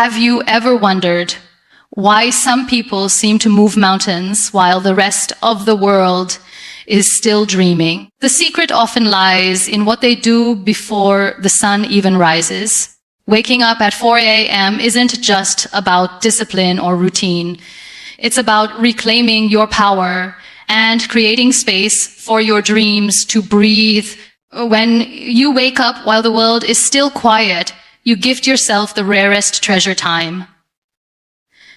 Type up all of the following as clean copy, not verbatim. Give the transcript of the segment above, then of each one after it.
Have you ever wondered why some people seem to move mountains while the rest of the world is still dreaming? The secret often lies in what they do before the sun even rises. Waking up at 4 a.m. isn't just about discipline or routine. It's about reclaiming your power and creating space for your dreams to breathe. When you wake up while the world is still quiet, you gift yourself the rarest treasure time.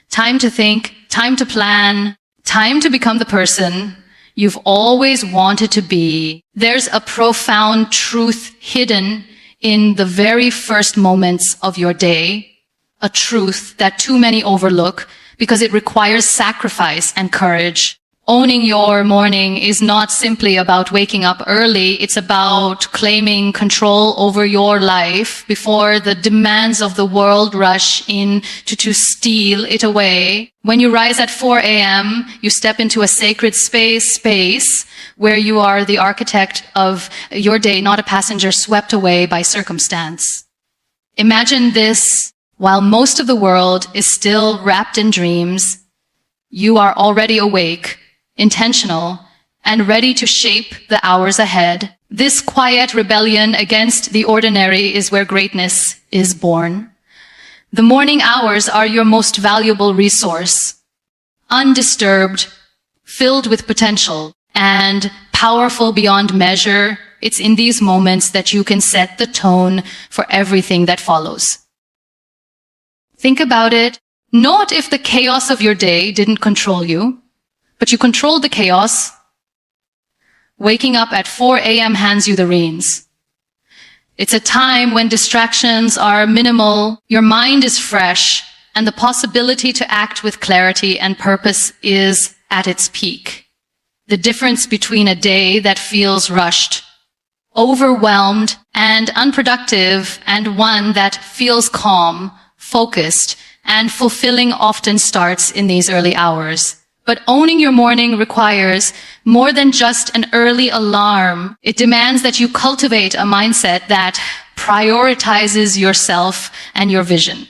Time to think, time to plan, time to become the person you've always wanted to be. There's a profound truth hidden in the very first moments of your day, a truth that too many overlook because it requires sacrifice and courage. Owning your morning is not simply about waking up early. It's about claiming control over your life before the demands of the world rush in to steal it away. When you rise at 4 a.m., you step into a sacred space where you are the architect of your day, not a passenger swept away by circumstance. Imagine this: while most of the world is still wrapped in dreams, you are already awake, intentional, and ready to shape the hours ahead. This quiet rebellion against the ordinary is where greatness is born. The morning hours are your most valuable resource. Undisturbed, filled with potential, and powerful beyond measure, it's in these moments that you can set the tone for everything that follows. Think about it. Not if the chaos of your day didn't control you, but you controlled the chaos. Waking up at 4 a.m. hands you the reins. It's a time when distractions are minimal, your mind is fresh, and the possibility to act with clarity and purpose is at its peak. The difference between a day that feels rushed, overwhelmed, and unproductive, and one that feels calm, focused, and fulfilling often starts in these early hours. But owning your morning requires more than just an early alarm. It demands that you cultivate a mindset that prioritizes yourself and your vision.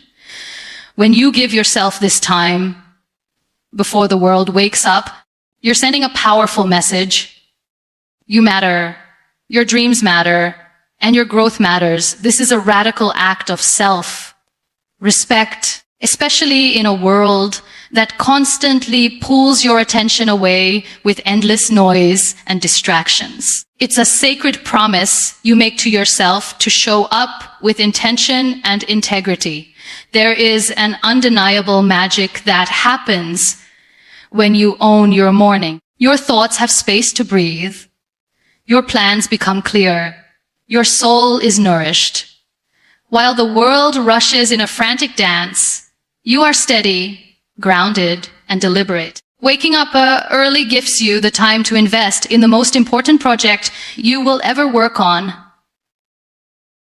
When you give yourself this time before the world wakes up, you're sending a powerful message. You matter, your dreams matter, and your growth matters. This is a radical act of self-respect, especially in a world that constantly pulls your attention away with endless noise and distractions. It's a sacred promise you make to yourself to show up with intention and integrity. There is an undeniable magic that happens when you own your morning. Your thoughts have space to breathe. Your plans become clear. Your soul is nourished. While the world rushes in a frantic dance, you are steady, grounded, and deliberate. Waking up early gives you the time to invest in the most important project you will ever work on: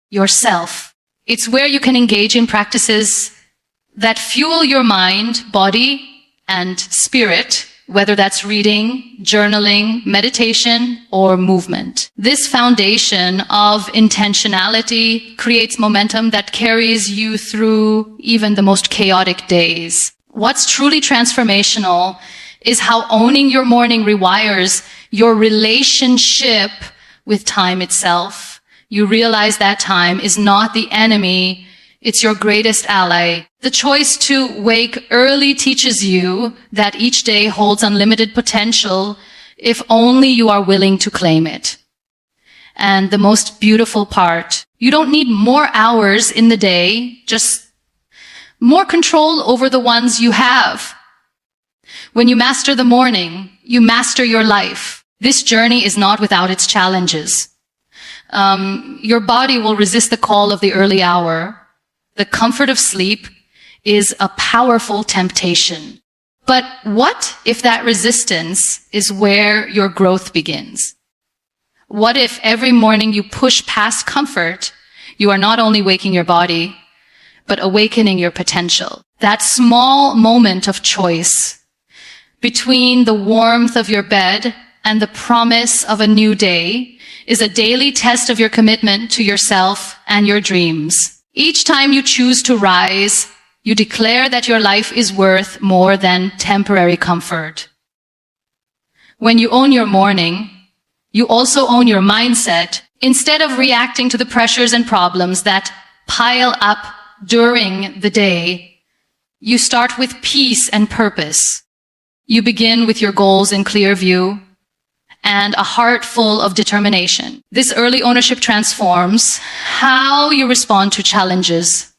yourself. It's where you can engage in practices that fuel your mind, body, and spirit, whether that's reading, journaling, meditation, or movement. This foundation of intentionality creates momentum that carries you through even the most chaotic days. What's truly transformational is how owning your morning rewires your relationship with time itself. You realize that time is not the enemy, it's your greatest ally. The choice to wake early teaches you that each day holds unlimited potential if only you are willing to claim it. And the most beautiful part, you don't need more hours in the day, just more control over the ones you have. When you master the morning, you master your life. This journey is not without its challenges. Your body will resist the call of the early hour. The comfort of sleep is a powerful temptation. But what if that resistance is where your growth begins? What if every morning you push past comfort, you are not only waking your body, but awakening your potential? That small moment of choice between the warmth of your bed and the promise of a new day is a daily test of your commitment to yourself and your dreams. Each time you choose to rise, You declare that your life is worth more than temporary comfort. When you own your morning, you also own your mindset. Instead of reacting to the pressures and problems that pile up during the day, you start with peace and purpose. You begin with your goals in clear view and a heart full of determination. This early ownership transforms how you respond to challenges.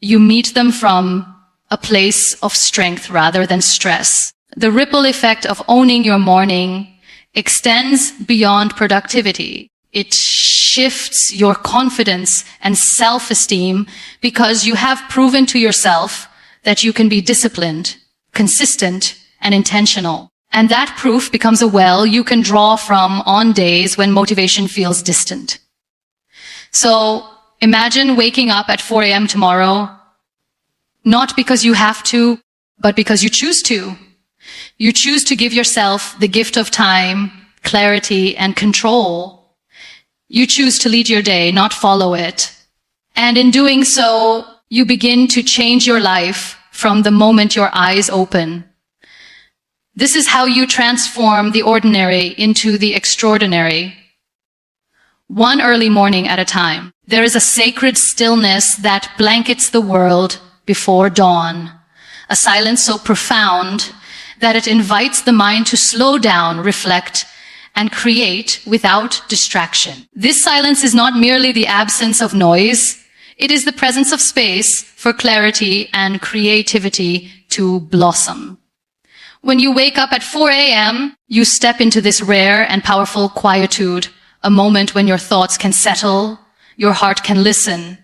You meet them from a place of strength rather than stress. The ripple effect of owning your morning extends beyond productivity. It shifts your confidence and self-esteem because you have proven to yourself that you can be disciplined, consistent, and intentional. And that proof becomes a well you can draw from on days when motivation feels distant. So imagine waking up at 4 a.m. tomorrow, not because you have to, but because you choose to. You choose to give yourself the gift of time, clarity, and control. You choose to lead your day, not follow it. And in doing so, you begin to change your life from the moment your eyes open. This is how you transform the ordinary into the extraordinary. One early morning at a time. There is a sacred stillness that blankets the world before dawn. A silence so profound that it invites the mind to slow down, reflect, and create without distraction. This silence is not merely the absence of noise. It is the presence of space for clarity and creativity to blossom. When you wake up at 4 a.m., you step into this rare and powerful quietude, a moment when your thoughts can settle, your heart can listen,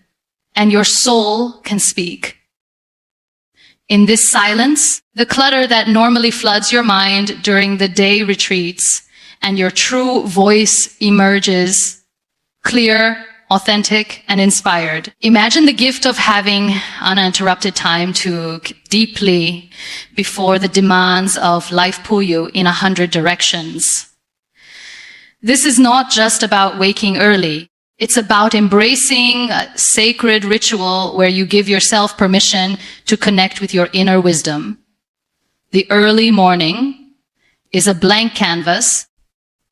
and your soul can speak. In this silence, the clutter that normally floods your mind during the day retreats, and your true voice emerges, clear, authentic, and inspired. Imagine the gift of having uninterrupted time to deeply before the demands of life pull you in 100 directions. This is not just about waking early. It's about embracing a sacred ritual where you give yourself permission to connect with your inner wisdom. The early morning is a blank canvas,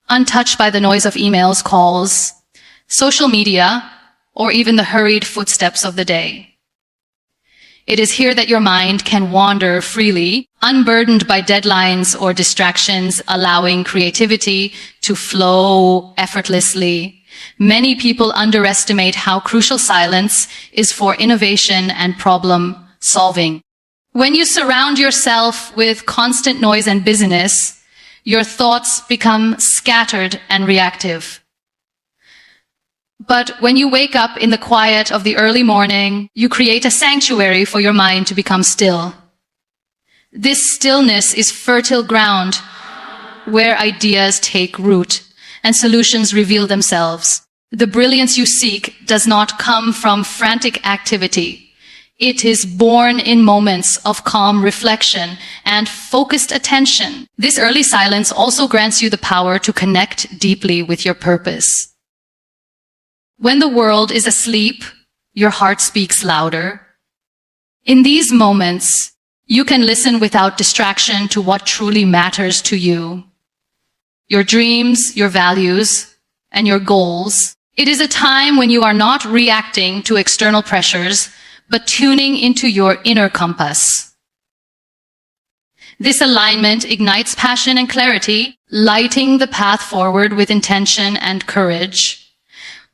untouched by the noise of emails, calls, social media, or even the hurried footsteps of the day. It is here that your mind can wander freely, unburdened by deadlines or distractions, allowing creativity to flow effortlessly. Many people underestimate how crucial silence is for innovation and problem solving. When you surround yourself with constant noise and busyness, your thoughts become scattered and reactive. But when you wake up in the quiet of the early morning, you create a sanctuary for your mind to become still. This stillness is fertile ground where ideas take root and solutions reveal themselves. The brilliance you seek does not come from frantic activity. It is born in moments of calm reflection and focused attention. This early silence also grants you the power to connect deeply with your purpose. When the world is asleep, your heart speaks louder. In these moments, you can listen without distraction to what truly matters to you. Your dreams, your values, and your goals. It is a time when you are not reacting to external pressures, but tuning into your inner compass. This alignment ignites passion and clarity, lighting the path forward with intention and courage.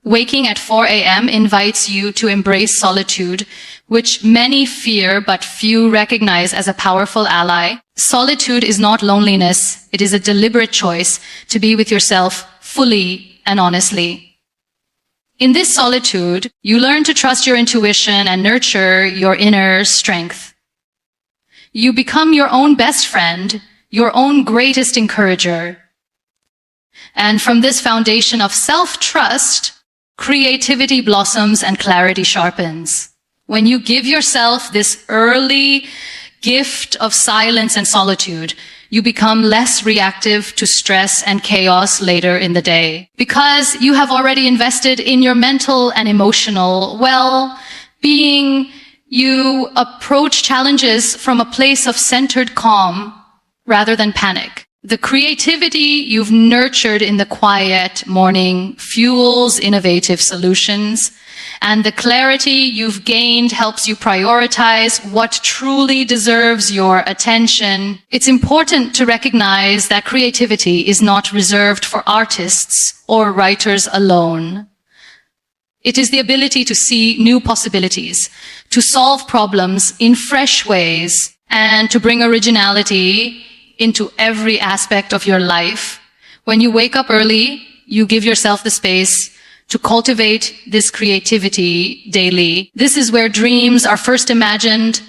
Waking at 4 a.m. invites you to embrace solitude, which many fear but few recognize as a powerful ally. Solitude is not loneliness. It is a deliberate choice to be with yourself fully and honestly. In this solitude, you learn to trust your intuition and nurture your inner strength. You become your own best friend, your own greatest encourager. And from this foundation of self-trust, creativity blossoms and clarity sharpens. When you give yourself this early gift of silence and solitude, you become less reactive to stress and chaos later in the day. Because you have already invested in your mental and emotional well-being, You approach challenges from a place of centered calm rather than panic. The creativity you've nurtured in the quiet morning fuels innovative solutions, and the clarity you've gained helps you prioritize what truly deserves your attention. It's important to recognize that creativity is not reserved for artists or writers alone. It is the ability to see new possibilities, to solve problems in fresh ways, and to bring originality into every aspect of your life. When you wake up early, you give yourself the space to cultivate this creativity daily. This is where dreams are first imagined,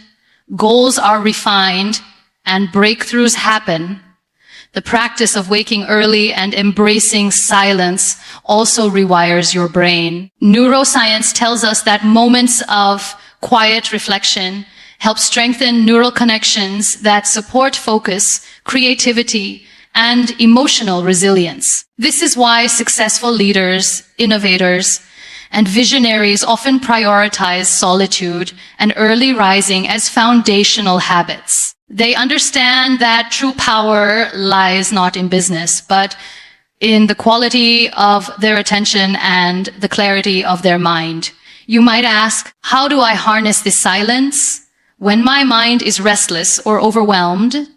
goals are refined, and breakthroughs happen. The practice of waking early and embracing silence also rewires your brain. Neuroscience tells us that moments of quiet reflection help strengthen neural connections that support focus, creativity, and emotional resilience. This is why successful leaders, innovators, and visionaries often prioritize solitude and early rising as foundational habits. They understand that true power lies not in business, but in the quality of their attention and the clarity of their mind. You might ask, how do I harness this silence when my mind is restless or overwhelmed?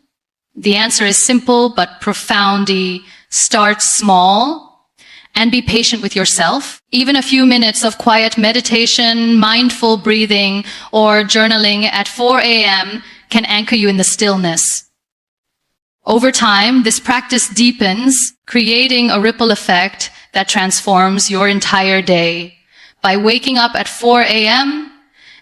The answer is simple but profoundly. Start small and be patient with yourself. Even a few minutes of quiet meditation, mindful breathing, or journaling at 4 a.m. can anchor you in the stillness. Over time, this practice deepens, creating a ripple effect that transforms your entire day. By waking up at 4 a.m.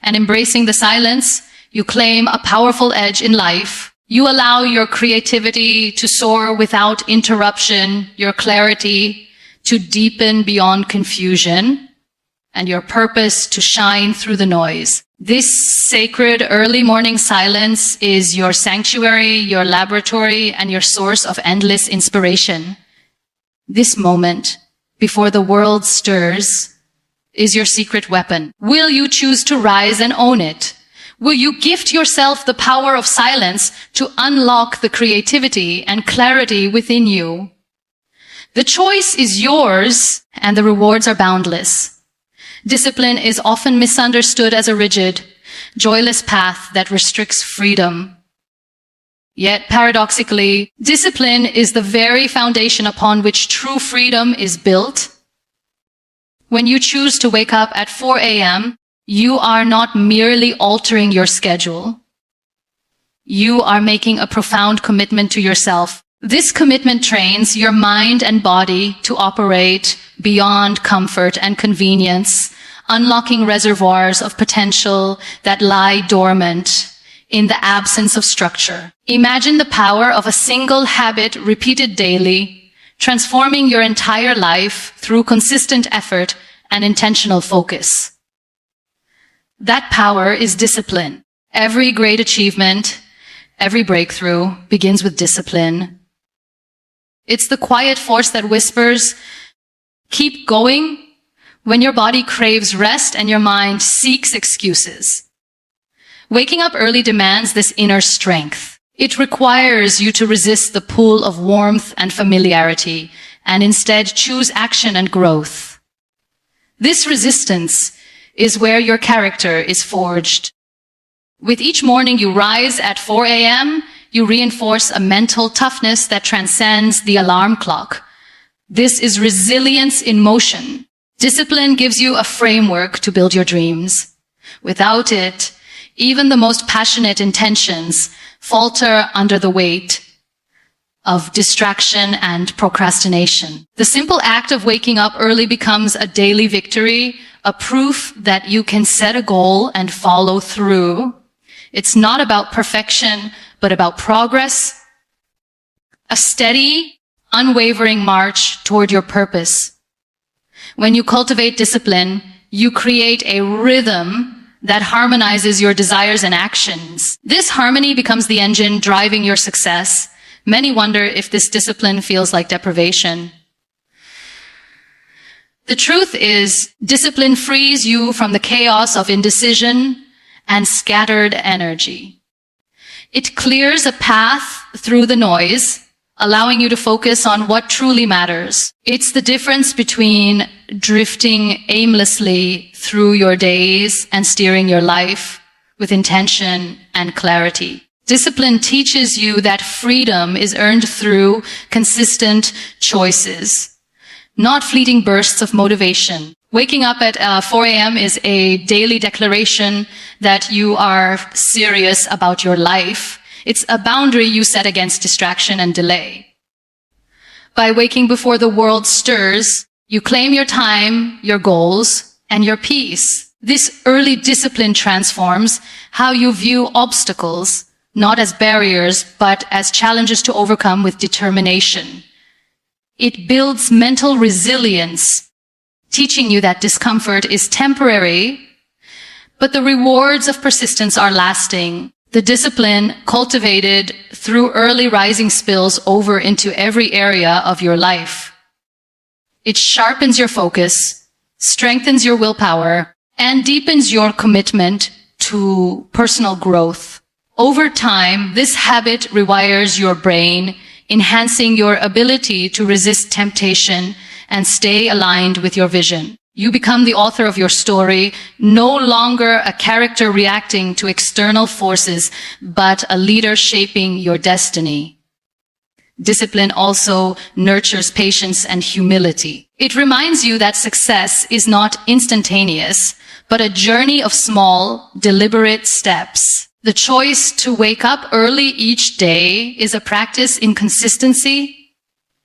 and embracing the silence, you claim a powerful edge in life. You allow your creativity to soar without interruption, your clarity to deepen beyond confusion, and your purpose to shine through the noise. This sacred early morning silence is your sanctuary, your laboratory, and your source of endless inspiration. This moment, before the world stirs, is your secret weapon. Will you choose to rise and own it? Will you gift yourself the power of silence to unlock the creativity and clarity within you? The choice is yours, and the rewards are boundless. Discipline is often misunderstood as a rigid, joyless path that restricts freedom. Yet, paradoxically, discipline is the very foundation upon which true freedom is built. When you choose to wake up at 4 a.m., you are not merely altering your schedule. You are making a profound commitment to yourself. This commitment trains your mind and body to operate beyond comfort and convenience, unlocking reservoirs of potential that lie dormant in the absence of structure. Imagine the power of a single habit repeated daily, transforming your entire life through consistent effort and intentional focus. That power is discipline. Every great achievement, every breakthrough begins with discipline. It's the quiet force that whispers, keep going, when your body craves rest and your mind seeks excuses. Waking up early demands this inner strength. It requires you to resist the pull of warmth and familiarity and instead choose action and growth. This resistance is where your character is forged. With each morning you rise at 4 a.m., you reinforce a mental toughness that transcends the alarm clock. This is resilience in motion. Discipline gives you a framework to build your dreams. Without it, even the most passionate intentions falter under the weight of distraction and procrastination. The simple act of waking up early becomes a daily victory, a proof that you can set a goal and follow through. It's not about perfection, but about progress, a steady, unwavering march toward your purpose. When you cultivate discipline, you create a rhythm that harmonizes your desires and actions. This harmony becomes the engine driving your success. Many wonder if this discipline feels like deprivation. The truth is, discipline frees you from the chaos of indecision and scattered energy. It clears a path through the noise, allowing you to focus on what truly matters. It's the difference between drifting aimlessly through your days and steering your life with intention and clarity. Discipline teaches you that freedom is earned through consistent choices, not fleeting bursts of motivation. Waking up at 4 a.m. is a daily declaration that you are serious about your life. It's a boundary you set against distraction and delay. By waking before the world stirs, you claim your time, your goals, and your peace. This early discipline transforms how you view obstacles, not as barriers, but as challenges to overcome with determination. It builds mental resilience, teaching you that discomfort is temporary, but the rewards of persistence are lasting. The discipline cultivated through early rising spills over into every area of your life. It sharpens your focus, strengthens your willpower, and deepens your commitment to personal growth. Over time, this habit rewires your brain, enhancing your ability to resist temptation and stay aligned with your vision. You become the author of your story, no longer a character reacting to external forces, but a leader shaping your destiny. Discipline also nurtures patience and humility. It reminds you that success is not instantaneous, but a journey of small, deliberate steps. The choice to wake up early each day is a practice in consistency,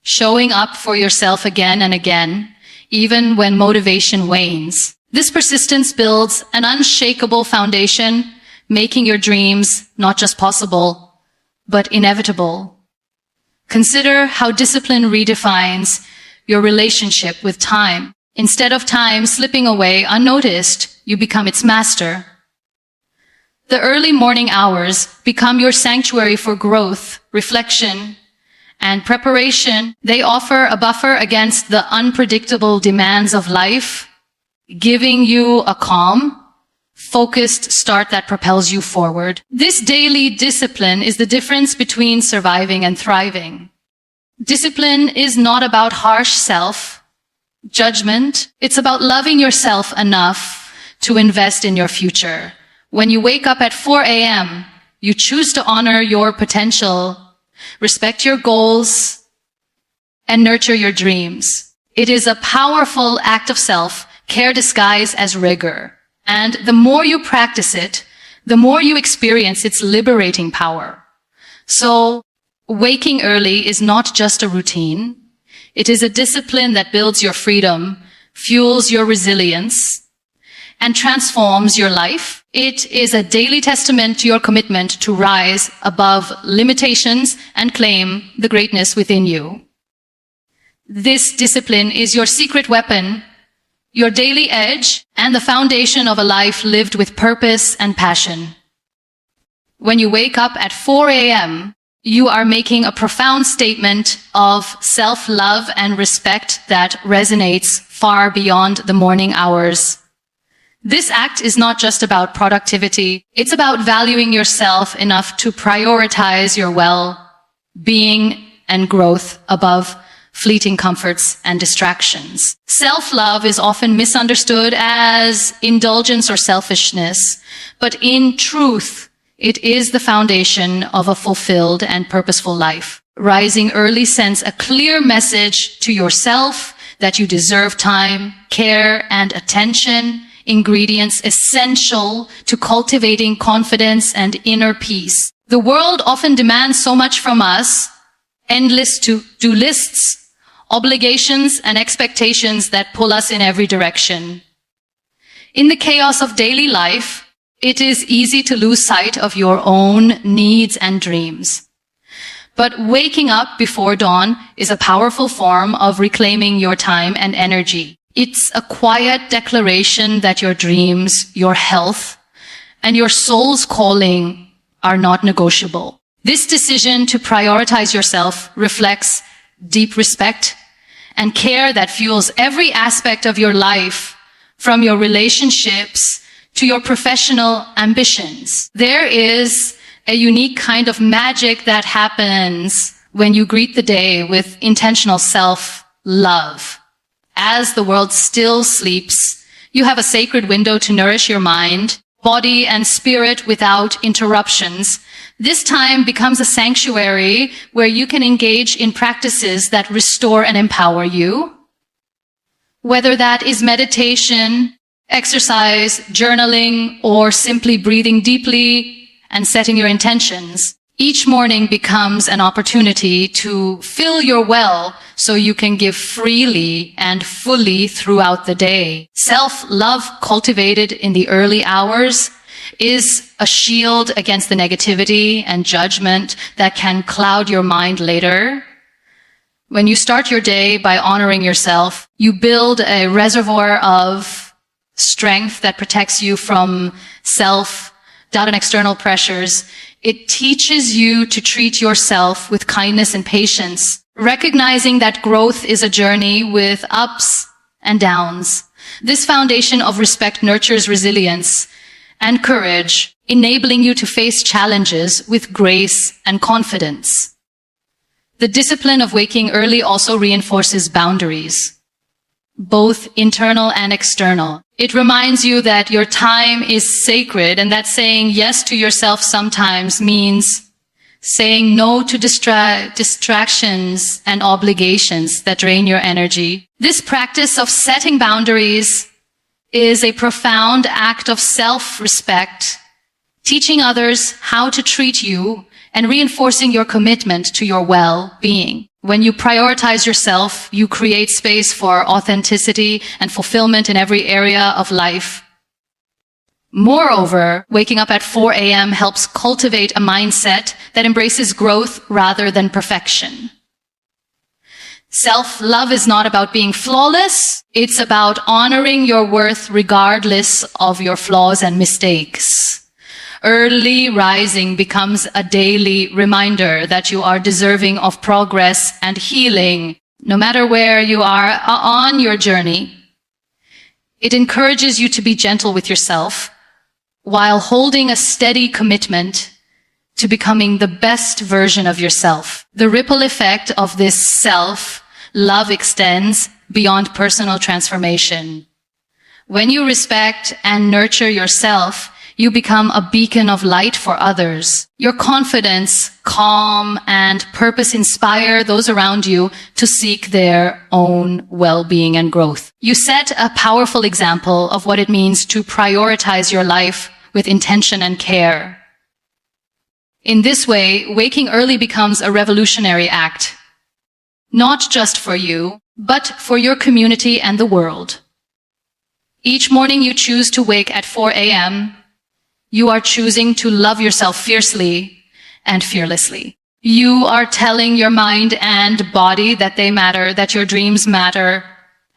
showing up for yourself again and again, even when motivation wanes. This persistence builds an unshakable foundation, making your dreams not just possible, but inevitable. Consider how discipline redefines your relationship with time. Instead of time slipping away unnoticed, you become its master. The early morning hours become your sanctuary for growth, reflection, and preparation. They offer a buffer against the unpredictable demands of life, giving you a calm, focused start that propels you forward. This daily discipline is the difference between surviving and thriving. Discipline is not about harsh self-judgment. It's about loving yourself enough to invest in your future. When you wake up at 4 a.m., you choose to honor your potential, respect your goals, and nurture your dreams. It is a powerful act of self-care disguised as rigor. And the more you practice it, the more you experience its liberating power. So, waking early is not just a routine. It is a discipline that builds your freedom, fuels your resilience, and transforms your life. It is a daily testament to your commitment to rise above limitations and claim the greatness within you. This discipline is your secret weapon, your daily edge, and the foundation of a life lived with purpose and passion. When you wake up at 4 a.m., you are making a profound statement of self-love and respect that resonates far beyond the morning hours. This act is not just about productivity. It's about valuing yourself enough to prioritize your well-being and growth above fleeting comforts and distractions. Self-love is often misunderstood as indulgence or selfishness, but in truth, it is the foundation of a fulfilled and purposeful life. Rising early sends a clear message to yourself that you deserve time, care, and attention, ingredients essential to cultivating confidence and inner peace. The world often demands so much from us, endless to-do lists, obligations, and expectations that pull us in every direction. In the chaos of daily life, it is easy to lose sight of your own needs and dreams. But waking up before dawn is a powerful form of reclaiming your time and energy. It's a quiet declaration that your dreams, your health, and your soul's calling are not negotiable. This decision to prioritize yourself reflects deep respect and care that fuels every aspect of your life, from your relationships to your professional ambitions. There is a unique kind of magic that happens when you greet the day with intentional self-love. As the world still sleeps, you have a sacred window to nourish your mind, body, and spirit without interruptions. This time becomes a sanctuary where you can engage in practices that restore and empower you. Whether that is meditation, exercise, journaling, or simply breathing deeply and setting your intentions, each morning becomes an opportunity to fill your well so you can give freely and fully throughout the day. Self-love cultivated in the early hours is a shield against the negativity and judgment that can cloud your mind later. When you start your day by honoring yourself, you build a reservoir of strength that protects you from self-doubt and external pressures. It teaches you to treat yourself with kindness and patience, recognizing that growth is a journey with ups and downs. This foundation of respect nurtures resilience and courage, enabling you to face challenges with grace and confidence. The discipline of waking early also reinforces boundaries, both internal and external. It reminds you that your time is sacred and that saying yes to yourself sometimes means saying no to distractions and obligations that drain your energy. This practice of setting boundaries is a profound act of self-respect, teaching others how to treat you and reinforcing your commitment to your well-being. When you prioritize yourself, you create space for authenticity and fulfillment in every area of life. Moreover, waking up at 4 a.m. helps cultivate a mindset that embraces growth rather than perfection. Self-love is not about being flawless. It's about honoring your worth regardless of your flaws and mistakes. Early rising becomes a daily reminder that you are deserving of progress and healing, no matter where you are on your journey. It encourages you to be gentle with yourself while holding a steady commitment to becoming the best version of yourself. The ripple effect of this self-love extends beyond personal transformation. When you respect and nurture yourself, you become a beacon of light for others. Your confidence, calm, and purpose inspire those around you to seek their own well-being and growth. You set a powerful example of what it means to prioritize your life with intention and care. In this way, waking early becomes a revolutionary act, not just for you, but for your community and the world. Each morning you choose to wake at 4 a.m., you are choosing to love yourself fiercely and fearlessly. You are telling your mind and body that they matter, that your dreams matter,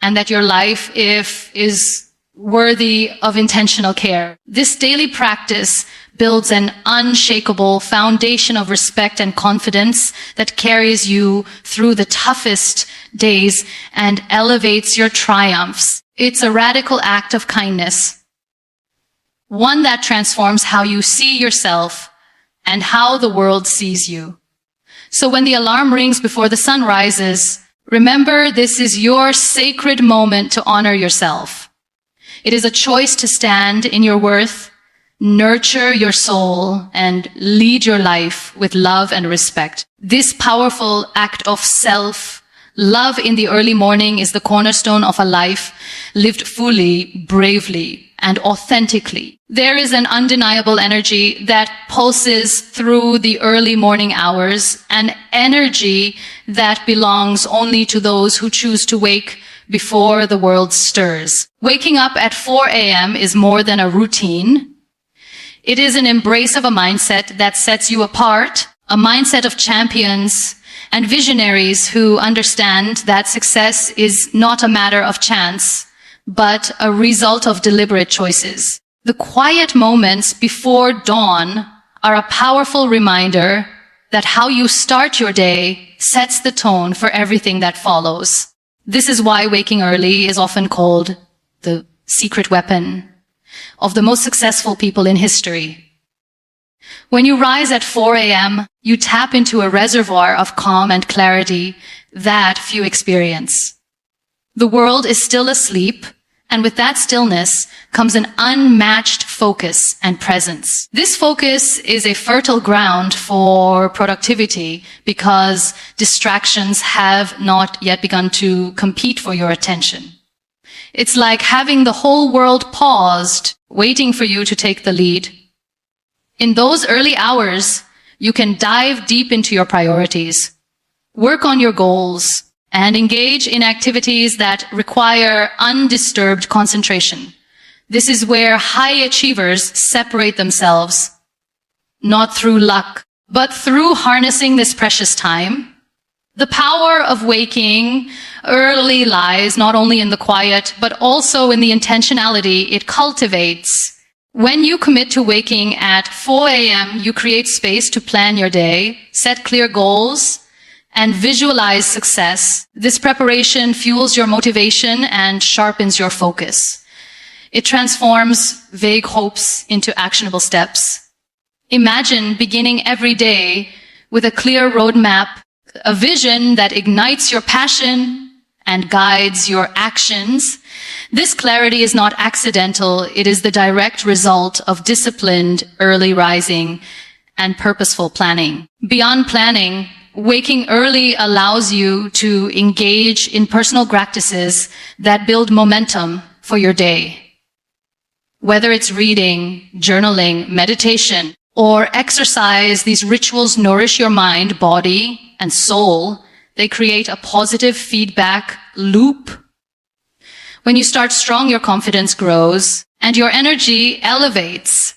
and that your life is worthy of intentional care. This daily practice builds an unshakable foundation of respect and confidence that carries you through the toughest days and elevates your triumphs. It's a radical act of kindness, one that transforms how you see yourself and how the world sees you. So when the alarm rings before the sun rises, remember this is your sacred moment to honor yourself. It is a choice to stand in your worth, nurture your soul, and lead your life with love and respect. This powerful act of self-love in the early morning is the cornerstone of a life lived fully, bravely, and authentically. There is an undeniable energy that pulses through the early morning hours, an energy that belongs only to those who choose to wake before the world stirs. Waking up at 4 a.m. is more than a routine. It is an embrace of a mindset that sets you apart, a mindset of champions and visionaries who understand that success is not a matter of chance, but a result of deliberate choices. The quiet moments before dawn are a powerful reminder that how you start your day sets the tone for everything that follows. This is why waking early is often called the secret weapon. of the most successful people in history. When you rise at 4 a.m., you tap into a reservoir of calm and clarity that few experience. The world is still asleep, and with that stillness comes an unmatched focus and presence. This focus is a fertile ground for productivity because distractions have not yet begun to compete for your attention. It's like having the whole world paused, waiting for you to take the lead. In those early hours, you can dive deep into your priorities, work on your goals, and engage in activities that require undisturbed concentration. This is where high achievers separate themselves, not through luck, but through harnessing this precious time. The power of waking early lies not only in the quiet, but also in the intentionality it cultivates. When you commit to waking at 4 a.m., you create space to plan your day, set clear goals, and visualize success. This preparation fuels your motivation and sharpens your focus. It transforms vague hopes into actionable steps. Imagine beginning every day with a clear roadmap, a vision that ignites your passion and guides your actions. This clarity is not accidental. It is the direct result of disciplined early rising and purposeful planning. Beyond planning, waking early allows you to engage in personal practices that build momentum for your day. Whether it's reading, journaling, meditation, or exercise, these rituals nourish your mind, body, and soul. They create a positive feedback loop. When you start strong, your confidence grows and your energy elevates.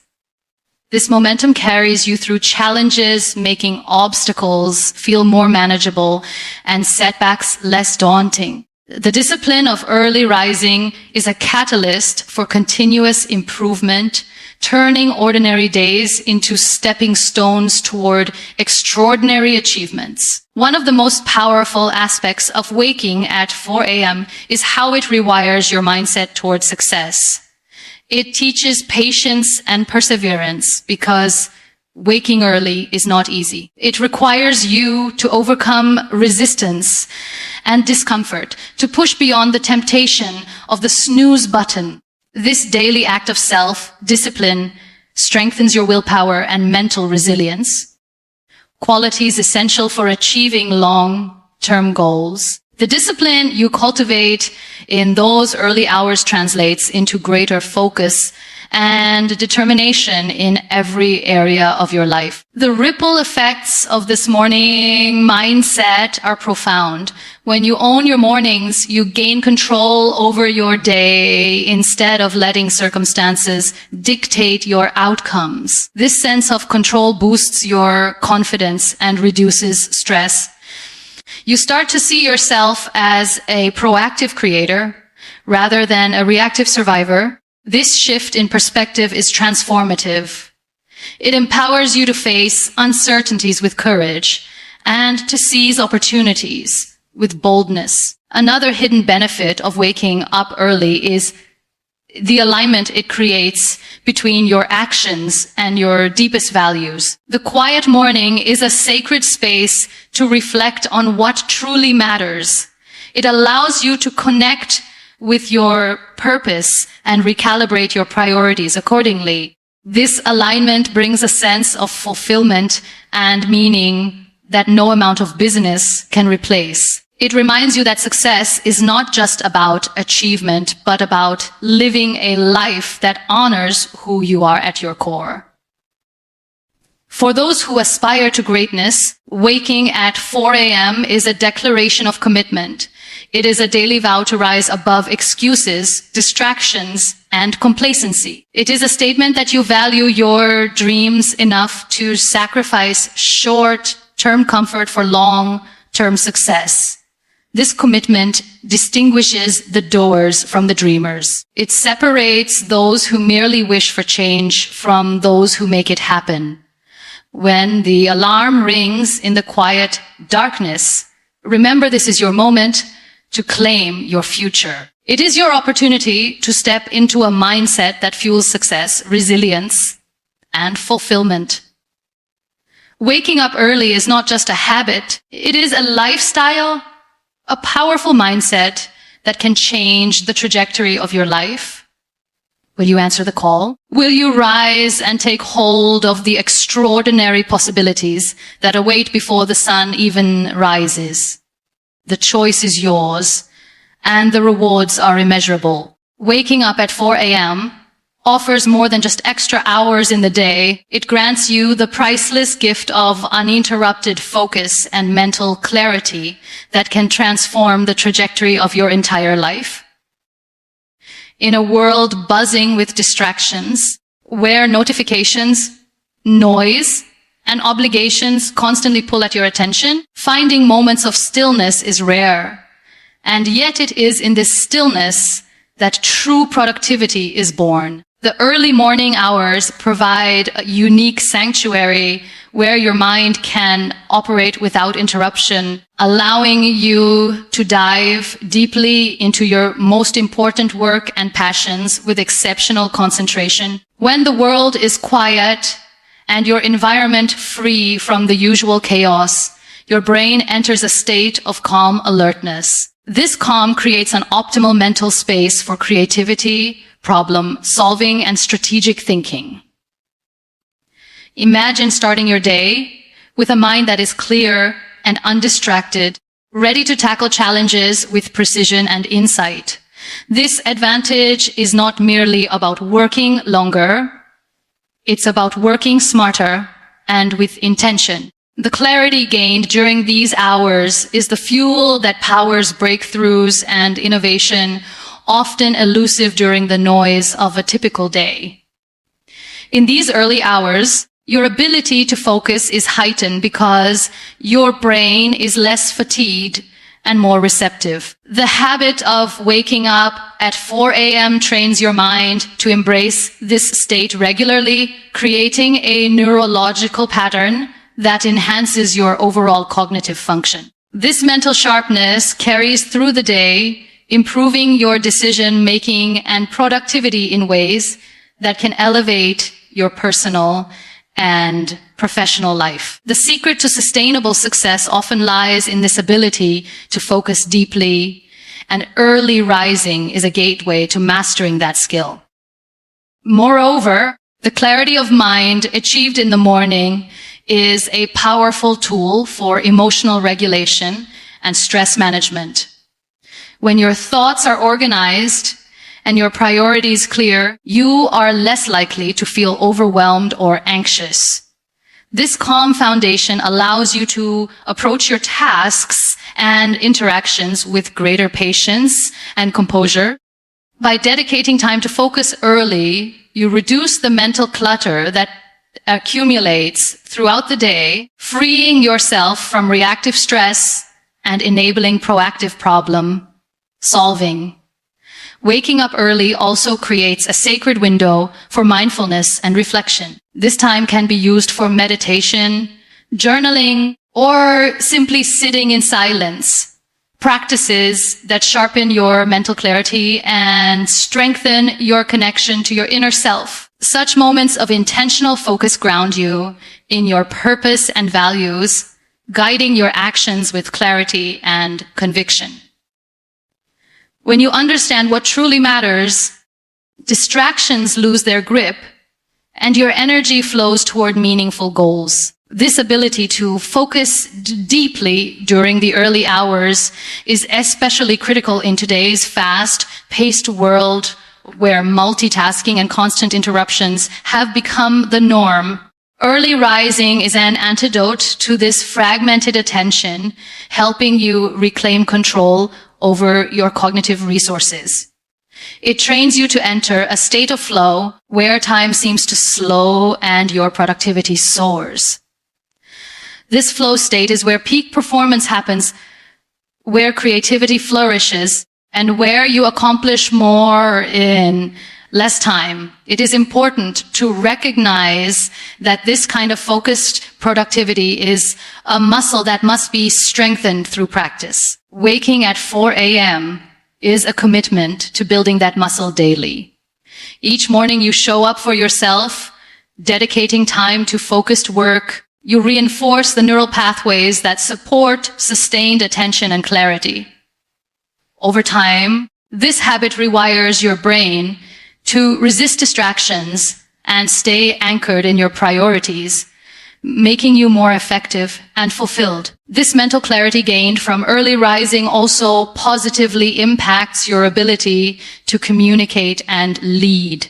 This momentum carries you through challenges, making obstacles feel more manageable and setbacks less daunting. The discipline of early rising is a catalyst for continuous improvement, turning ordinary days into stepping stones toward extraordinary achievements. One of the most powerful aspects of waking at 4 a.m. is how it rewires your mindset toward success. It teaches patience and perseverance because waking early is not easy. It requires you to overcome resistance and discomfort, to push beyond the temptation of the snooze button. This daily act of self-discipline strengthens your willpower and mental resilience, qualities essential for achieving long-term goals. The discipline you cultivate in those early hours translates into greater focus and determination in every area of your life. The ripple effects of this morning mindset are profound. When you own your mornings, you gain control over your day instead of letting circumstances dictate your outcomes. This sense of control boosts your confidence and reduces stress. You start to see yourself as a proactive creator rather than a reactive survivor. This shift in perspective is transformative. It empowers you to face uncertainties with courage and to seize opportunities with boldness. Another hidden benefit of waking up early is the alignment it creates between your actions and your deepest values. The quiet morning is a sacred space to reflect on what truly matters. It allows you to connect with your purpose and recalibrate your priorities accordingly. This alignment brings a sense of fulfillment and meaning that no amount of business can replace. It reminds you that success is not just about achievement, but about living a life that honors who you are at your core. For those who aspire to greatness, waking at 4 a.m. is a declaration of commitment. It is a daily vow to rise above excuses, distractions, and complacency. It is a statement that you value your dreams enough to sacrifice short-term comfort for long-term success. This commitment distinguishes the doers from the dreamers. It separates those who merely wish for change from those who make it happen. When the alarm rings in the quiet darkness, remember this is your moment to claim your future. It is your opportunity to step into a mindset that fuels success, resilience, and fulfillment. Waking up early is not just a habit. It is a lifestyle, a powerful mindset that can change the trajectory of your life. Will you answer the call? Will you rise and take hold of the extraordinary possibilities that await before the sun even rises? The choice is yours, and the rewards are immeasurable. Waking up at 4 a.m. offers more than just extra hours in the day. It grants you the priceless gift of uninterrupted focus and mental clarity that can transform the trajectory of your entire life. In a world buzzing with distractions, where notifications, noise, and obligations constantly pull at your attention, finding moments of stillness is rare. And yet it is in this stillness that true productivity is born. The early morning hours provide a unique sanctuary where your mind can operate without interruption, allowing you to dive deeply into your most important work and passions with exceptional concentration. When the world is quiet and your environment free from the usual chaos, your brain enters a state of calm alertness. This calm creates an optimal mental space for creativity, problem solving, and strategic thinking. Imagine starting your day with a mind that is clear and undistracted, ready to tackle challenges with precision and insight. This advantage is not merely about working longer, it's about working smarter and with intention. The clarity gained during these hours is the fuel that powers breakthroughs and innovation, often elusive during the noise of a typical day. In these early hours, your ability to focus is heightened because your brain is less fatigued and more receptive. The habit of waking up at 4 a.m. trains your mind to embrace this state regularly, creating a neurological pattern that enhances your overall cognitive function. This mental sharpness carries through the day, improving your decision-making and productivity in ways that can elevate your personal and professional life. The secret to sustainable success often lies in this ability to focus deeply, and early rising is a gateway to mastering that skill. Moreover, the clarity of mind achieved in the morning is a powerful tool for emotional regulation and stress management. When your thoughts are organized and your priorities clear, you are less likely to feel overwhelmed or anxious. This calm foundation allows you to approach your tasks and interactions with greater patience and composure. By dedicating time to focus early, you reduce the mental clutter that accumulates throughout the day, freeing yourself from reactive stress and enabling proactive problem solving. Waking up early also creates a sacred window for mindfulness and reflection. This time can be used for meditation, journaling, or simply sitting in silence. Practices that sharpen your mental clarity and strengthen your connection to your inner self. Such moments of intentional focus ground you in your purpose and values, guiding your actions with clarity and conviction. When you understand what truly matters, distractions lose their grip and your energy flows toward meaningful goals. This ability to focus deeply during the early hours is especially critical in today's fast-paced world where multitasking and constant interruptions have become the norm. Early rising is an antidote to this fragmented attention, helping you reclaim control over your cognitive resources. It trains you to enter a state of flow where time seems to slow and your productivity soars. This flow state is where peak performance happens, where creativity flourishes, and where you accomplish more in less time. It is important to recognize that this kind of focused productivity is a muscle that must be strengthened through practice. Waking at 4 a.m. is a commitment to building that muscle daily. Each morning you show up for yourself, dedicating time to focused work. You reinforce the neural pathways that support sustained attention and clarity. Over time, this habit rewires your brain to resist distractions and stay anchored in your priorities, making you more effective and fulfilled. This mental clarity gained from early rising also positively impacts your ability to communicate and lead.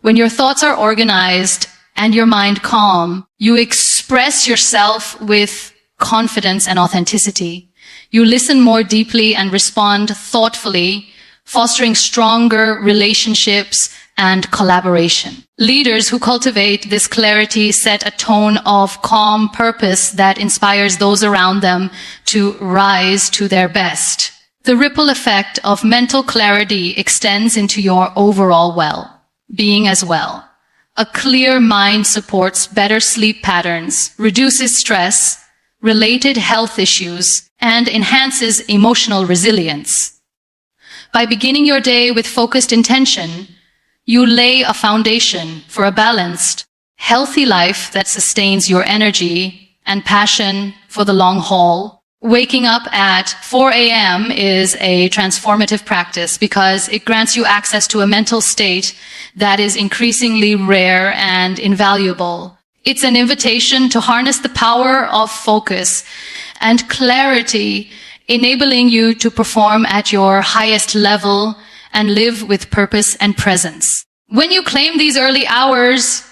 When your thoughts are organized and your mind calm, you express yourself with confidence and authenticity. You listen more deeply and respond thoughtfully, fostering stronger relationships and collaboration. Leaders who cultivate this clarity set a tone of calm purpose that inspires those around them to rise to their best. The ripple effect of mental clarity extends into your overall well-being as well. A clear mind supports better sleep patterns, reduces stress, related health issues, and enhances emotional resilience. By beginning your day with focused intention, you lay a foundation for a balanced, healthy life that sustains your energy and passion for the long haul. Waking up at 4 a.m. is a transformative practice because it grants you access to a mental state that is increasingly rare and invaluable. It's an invitation to harness the power of focus and clarity, enabling you to perform at your highest level and live with purpose and presence. When you claim these early hours,